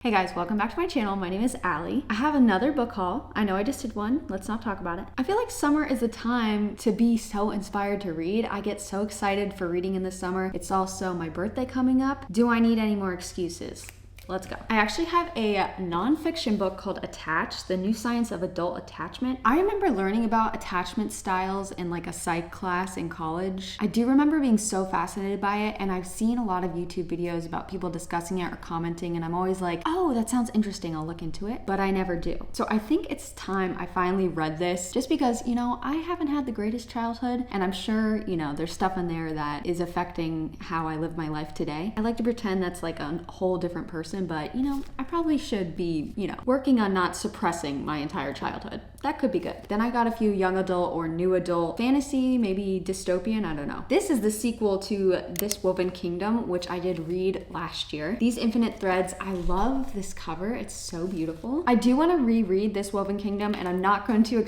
Hey guys, welcome back to my channel. My name is Allie. I have another book haul. I know I just did one. Let's not talk about it. I feel like summer is the time to be so inspired to read. I get so excited for reading in the summer. It's also my birthday coming up. Do I need any more excuses? Let's go. I actually have a nonfiction book called Attached, The New Science of Adult Attachment. I remember learning about attachment styles in like a psych class in college. I do remember being so fascinated by it, and I've seen a lot of YouTube videos about people discussing it or commenting, and I'm always like, oh, that sounds interesting, I'll look into it, but I never do. So I think it's time I finally read this, just because, I haven't had the greatest childhood, and I'm sure, there's stuff in there that is affecting how I live my life today. I like to pretend that's like a whole different person, but I probably should be, working on not suppressing my entire childhood. That could be good. Then I got a few young adult or new adult fantasy, maybe dystopian, I don't know. This is the sequel to This Woven Kingdom, which I did read last year. These Infinite Threads, I love this cover. It's so beautiful. I do want to reread This Woven Kingdom, and I'm not going to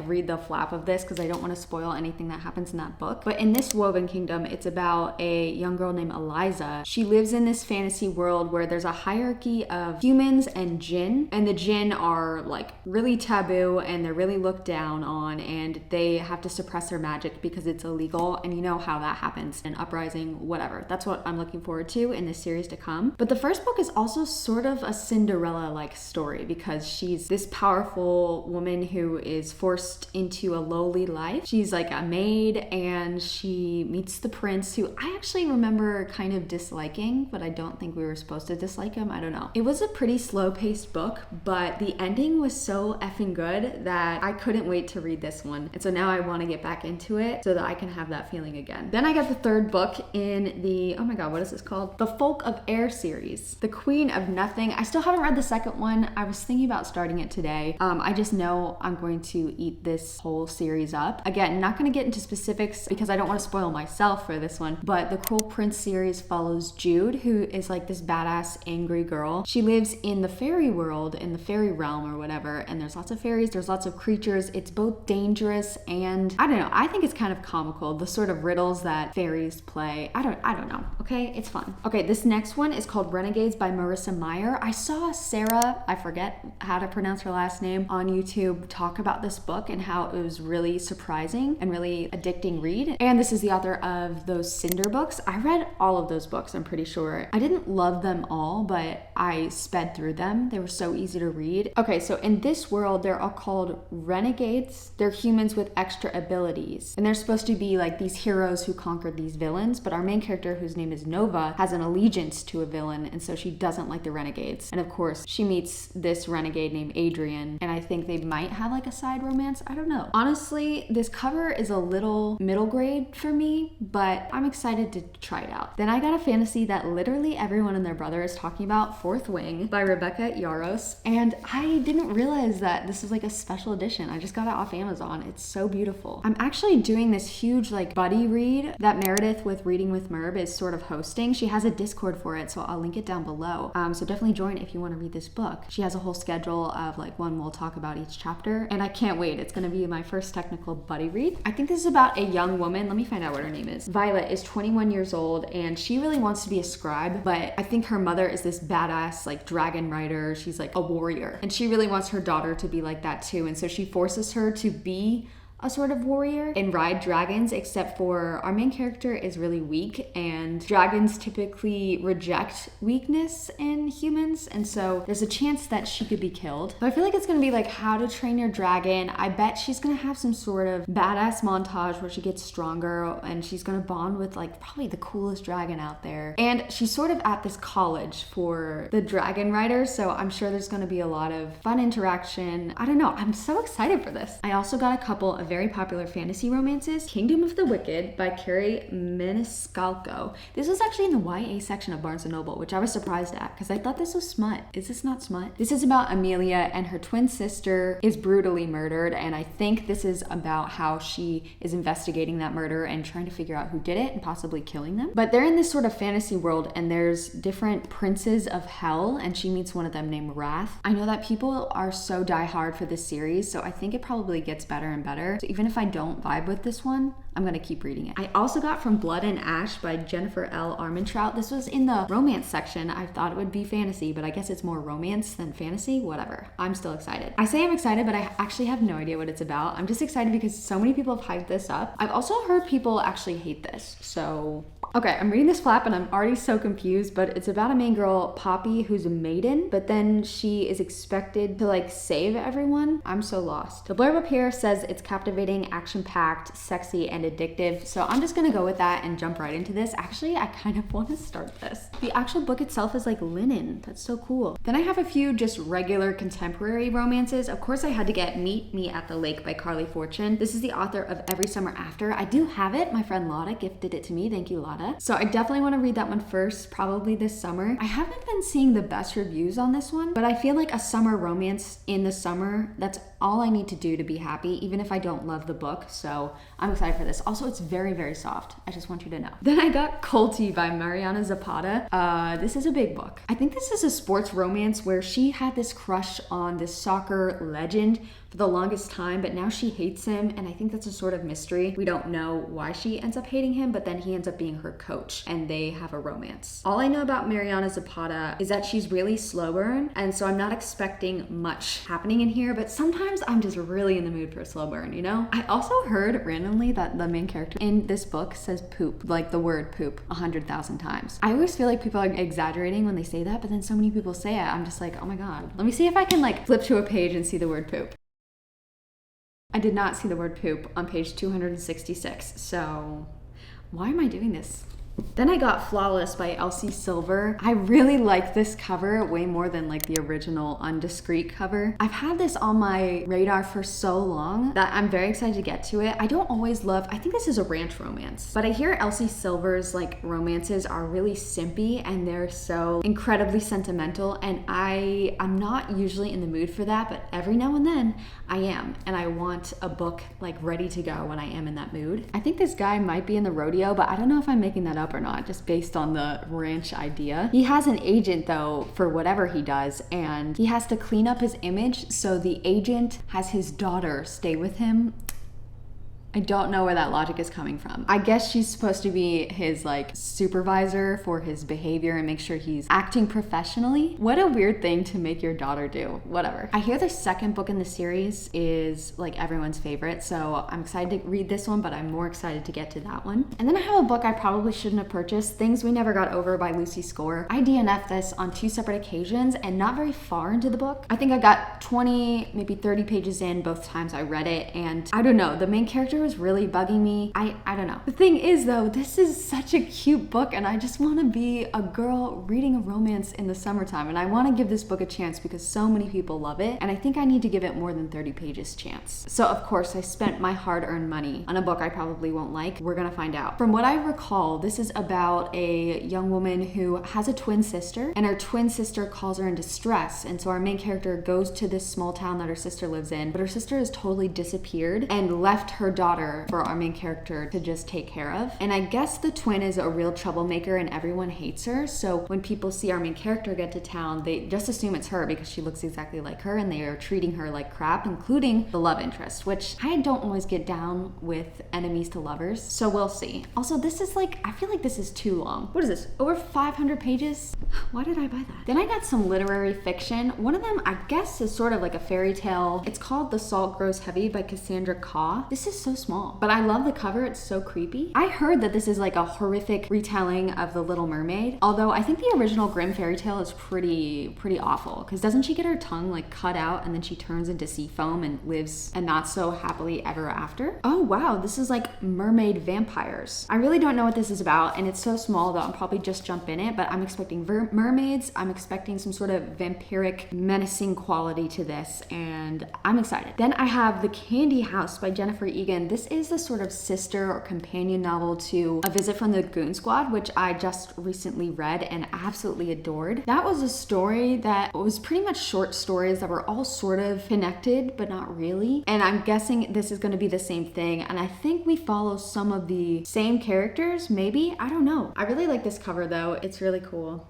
read the flap of this because I don't want to spoil anything that happens in that book. But in This Woven Kingdom, it's about a young girl named Eliza. She lives in this fantasy world where there's a hierarchy of humans and jinn, and the jinn are like really taboo and they're really looked down on, and they have to suppress their magic because it's illegal, and you know how that happens, an uprising, whatever. That's what I'm looking forward to in this series to come. But the first book is also sort of a Cinderella-like story because she's this powerful woman who is forced into a lowly life. She's like a maid, and she meets the prince, who I actually remember kind of disliking, but I don't think we were supposed to dislike him. I don't know. It was a pretty slow-paced book, but the ending was so effing good that I couldn't wait to read this one. And so now I want to get back into it so that I can have that feeling again. Then I got the third book in the, oh my god, what is this called? The Folk of Air series. The Queen of Nothing. I still haven't read the second one. I was thinking about starting it today. I just know I'm going to eat this whole series up. Again, not going to get into specifics because I don't want to spoil myself for this one, but the Cruel Prince series follows Jude, who is like this badass, angry girl. She lives in the fairy world, in the fairy realm or whatever, and there's lots of fairies, there's lots of creatures. It's both dangerous and, I don't know, I think it's kind of comical, the sort of riddles that fairies play. I don't know, okay? It's fun. Okay, this next one is called Renegades by Marissa Meyer. I saw Sarah, I forget how to pronounce her last name, on YouTube talk about this book and how it was really surprising and really addicting read. And this is the author of those Cinder books. I read all of those books, I'm pretty sure. I didn't love them all, but I sped through them. They were so easy to read. Okay, so in this world, they're all called renegades. They're humans with extra abilities, and they're supposed to be like these heroes who conquered these villains, but our main character, whose name is Nova, has an allegiance to a villain, and so she doesn't like the renegades. And of course, she meets this renegade named Adrian, and I think they might have like a side romance. I don't know. Honestly, this cover is a little middle grade for me, but I'm excited to try it out. Then I got a fantasy that literally everyone and their brother is talking about, Fourth Wing by Rebecca Yaros, and I didn't realize that this is like a special edition. I just got it off Amazon. It's so beautiful. I'm actually doing this huge like buddy read that Meredith with Reading with Merb is sort of hosting. She has a Discord for it, so I'll link it down below. So definitely join if you want to read this book. She has a whole schedule of like when we'll talk about each chapter, and I can't wait. It's gonna be my first technical buddy read. I think this is about a young woman. Let me find out what her name is. Violet is 21 years old, and she really wants to be a scribe, but I think her mother is this badass like dragon rider. She's like a warrior, and she really wants her daughter to be like that too, and so she forces her to be a sort of warrior and ride dragons, except for our main character is really weak, and dragons typically reject weakness in humans, and so there's a chance that she could be killed. But I feel like it's gonna be like How to Train Your Dragon. I bet she's gonna have some sort of badass montage where she gets stronger, and she's gonna bond with like probably the coolest dragon out there. And she's sort of at this college for the dragon riders, so I'm sure there's gonna be a lot of fun interaction. I don't know, I'm so excited for this. I also got a couple of very popular fantasy romances. Kingdom of the Wicked by Carrie Maniscalco. This was actually in the YA section of Barnes & Noble, which I was surprised at because I thought this was smut. Is this not smut? This is about Amelia, and her twin sister is brutally murdered, and I think this is about how she is investigating that murder and trying to figure out who did it and possibly killing them. But they're in this sort of fantasy world, and there's different princes of hell, and she meets one of them named Wrath. I know that people are so diehard for this series, so I think it probably gets better and better. So even if I don't vibe with this one, I'm gonna keep reading it. I also got From Blood and Ash by Jennifer L. Armentrout. This was in the romance section. I thought it would be fantasy, but I guess it's more romance than fantasy. Whatever. I'm still excited. I say I'm excited, but I actually have no idea what it's about. I'm just excited because so many people have hyped this up. I've also heard people actually hate this, so... Okay, I'm reading this flap and I'm already so confused, but it's about a main girl, Poppy, who's a maiden, but then she is expected to like save everyone. I'm so lost. The blurb up here says it's captivating, action-packed, sexy, and addictive. So I'm just gonna go with that and jump right into this. Actually, I kind of want to start this. The actual book itself is like linen. That's so cool. Then I have a few just regular contemporary romances. Of course, I had to get Meet Me at the Lake by Carly Fortune. This is the author of Every Summer After. I do have it. My friend Lotta gifted it to me. Thank you, Lotta. So I definitely want to read that one first, probably this summer. I haven't been seeing the best reviews on this one, but I feel like a summer romance in the summer, that's all I need to do to be happy, even if I don't love the book. So I'm excited for this. Also, it's very, very soft. I just want you to know. Then I got Colty by Mariana Zapata. This is a big book. I think this is a sports romance where she had this crush on this soccer legend for the longest time, but now she hates him, and I think that's a sort of mystery. We don't know why she ends up hating him, but then he ends up being her coach, and they have a romance. All I know about Mariana Zapata is that she's really slow burn, and so I'm not expecting much happening in here, but sometimes I'm just really in the mood for a slow burn, you know? I also heard randomly that the main character in this book says poop, like the word poop, 100,000 times. I always feel like people are exaggerating when they say that, but then so many people say it, I'm just like, oh my god. Let me see if I can like flip to a page and see the word poop. I did not see the word poop on page 266, so why am I doing this? Then I got Flawless by Elsie Silver. I really like this cover way more than like the original undiscreet cover. I've had this on my radar for so long that I'm very excited to get to it. I don't always love, I think this is a ranch romance, but I hear Elsie Silver's like romances are really simpy and they're so incredibly sentimental, and I'm not usually in the mood for that, but every now and then I am, and I want a book like ready to go when I am in that mood. I think this guy might be in the rodeo, but I don't know if I'm making that up or not, just based on the ranch idea. He has an agent though for whatever he does, and he has to clean up his image, so the agent has his daughter stay with him. I don't know where that logic is coming from. I guess she's supposed to be his like supervisor for his behavior and make sure he's acting professionally. What a weird thing to make your daughter do. Whatever. I hear the second book in the series is like everyone's favorite, so I'm excited to read this one, but I'm more excited to get to that one. And then I have a book I probably shouldn't have purchased, Things We Never Got Over by Lucy Score. I DNF'd this on 2 separate occasions and not very far into the book. I think I got 20, maybe 30 pages in both times I read it, and I don't know, the main character was really bugging me. I don't know. The thing is though, this is such a cute book, and I just want to be a girl reading a romance in the summertime, and I want to give this book a chance because so many people love it, and I think I need to give it more than 30 pages chance. So of course I spent my hard-earned money on a book I probably won't like. We're gonna find out. From what I recall, this is about a young woman who has a twin sister, and her twin sister calls her in distress, and so our main character goes to this small town that her sister lives in, but her sister has totally disappeared and left her daughter for our main character to just take care of. And I guess the twin is a real troublemaker and everyone hates her, so when people see our main character get to town, they just assume it's her because she looks exactly like her, and they are treating her like crap, including the love interest, which I don't always get down with enemies to lovers, so we'll see. Also, this is like, I feel like this is too long. What is this, over 500 pages? Why did I buy that? Then I got some literary fiction. One of them, I guess, is sort of like a fairy tale. It's called The Salt Grows Heavy by Cassandra Caw. This is so small, but I love the cover. It's so creepy. I heard that this is like a horrific retelling of The Little Mermaid, although I think the original Grimm fairy tale is pretty awful, because doesn't she get her tongue like cut out and then she turns into sea foam and lives a not so happily ever after? Oh wow, this is like mermaid vampires. I really don't know what this is about, and it's so small that I'll probably just jump in it, but I'm expecting mermaids. I'm expecting some sort of vampiric menacing quality to this, and I'm excited. Then I have The Candy House by Jennifer Egan. This is the sort of sister or companion novel to A Visit from the Goon Squad, which I just recently read and absolutely adored. That was a story that was pretty much short stories that were all sort of connected, but not really. And I'm guessing this is going to be the same thing. And I think we follow some of the same characters, maybe? I don't know. I really like this cover though. It's really cool.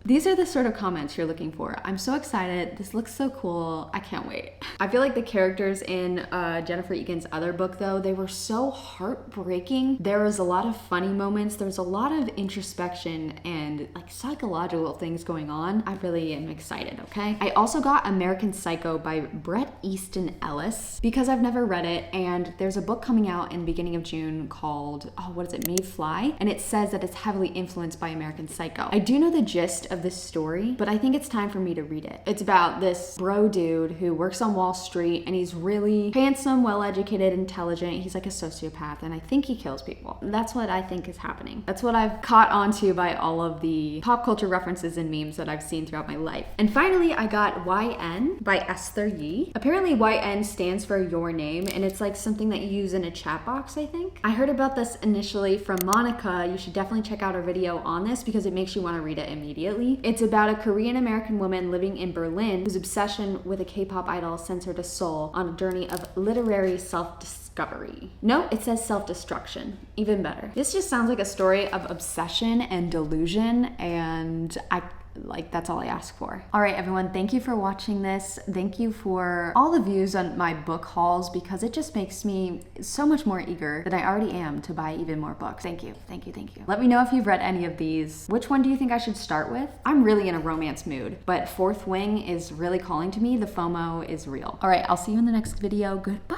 These are the sort of comments you're looking for. I'm so excited. This looks so cool. I can't wait. I feel like the characters in Jennifer Egan's other book, though, they were so heartbreaking. There was a lot of funny moments. There was a lot of introspection and like psychological things going on. I really am excited, okay? I also got American Psycho by Bret Easton Ellis because I've never read it, and there's a book coming out in the beginning of June called, what is it, Made Fly? And it says that it's heavily influenced by American Psycho. I do know the gist of this story, but I think it's time for me to read it. It's about this bro dude who works on Wall Street, and he's really handsome, well-educated, intelligent. He's like a sociopath, and I think he kills people. That's what I think is happening. That's what I've caught onto by all of the pop culture references and memes that I've seen throughout my life. And finally, I got YN by Esther Yee. Apparently YN stands for your name, and it's like something that you use in a chat box, I think. I heard about this initially from Monica. You should definitely check out her video on this because it makes you want to read it immediately. It's about a Korean American woman living in Berlin whose obsession with a K-pop idol sends her to Seoul on a journey of literary self-discovery. No, it says self-destruction. Even better. This just sounds like a story of obsession and delusion, and that's all I ask for. All right, everyone, thank you for watching this. Thank you for all the views on my book hauls because it just makes me so much more eager than I already am to buy even more books. Thank you, thank you, thank you. Let me know if you've read any of these. Which one do you think I should start with? I'm really in a romance mood, but Fourth Wing is really calling to me. The FOMO is real. All right, I'll see you in the next video. Goodbye.